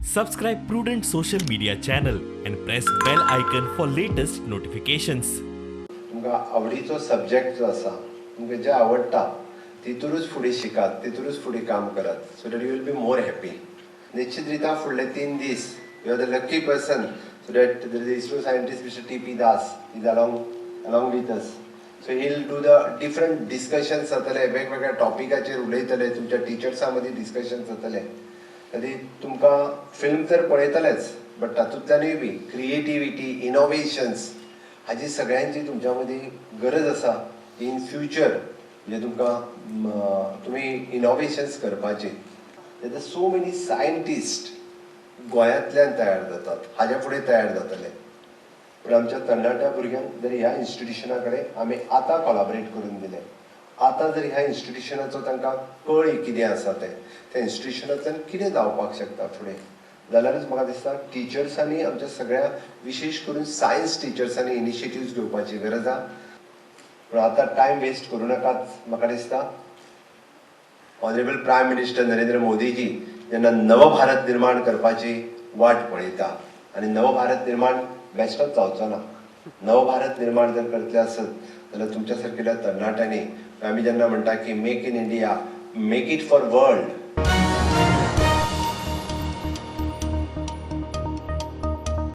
Subscribe Prudent social media channel and press bell icon for latest notifications. तुमका आवडीचो subject जो आसा तुमकां जे आवडटा तितूनच फुडें शिकात, तितूनच फुडें काम करात, so that you will be more happy. निश्चित रित्या फुडले 3 days you are the lucky person, so that the ISRO scientist mister T P. Das is along with us. So he'll do the different discussions जातले, वेगवेगळ्या टॉपिकाचेर उलयतले, तुमच्या टिचर्सां मदीं डिस्कशन जातले. आनी तुमकां फिल्म तर पळयतलेच, बट तातूंतल्यानूय बी क्रिएटिविटी, इनोवेशन्स हाजी सगळ्यांची तुमच्या मदीं गरज आसा इन फ्युचर. म्हणजे तुमकां तुमी इनोवेशन्स करपाचे. देर सो मेनी सायंटिस्ट गोंयांतल्यान तयार जातात, हाज्या फुडें तयार जातले. पण आमच्या तरणाट्या भुरग्यांक जर ह्या इन्स्टिट्युशना कडेन आमी आतां कोलॅबोरेट करून दिलें, आतां जर ह्या इन्स्टिट्युशनाचो तांकां कळ्ळी कितें आसा तें, त्या इन्स्टिट्युशनांतल्यान कितें जावपाक शकता फुडें, जाल्यारच म्हाका दिसता टिचर्सांनी, आमच्या सगळ्या विशेश करून सायन्स टिचर्सांनी इनिशिएटिव्स घेवपाची गरज आसा. पूण आतां टायम वेस्ट करूं नाकात. म्हाका दिसता honourable prime minister Narendra Modi ji जेन्ना नवभारत निर्माण करपाची वाट पळयता, आनी नवभारत निर्माण बेश्टोच जावचो ना. नवभारत निर्माण जर करतले आसत जाल्यार तुमच्या सारकेल्या तरणाट्यांनी, आमी जेन्ना म्हणटा की make in India, make it for world,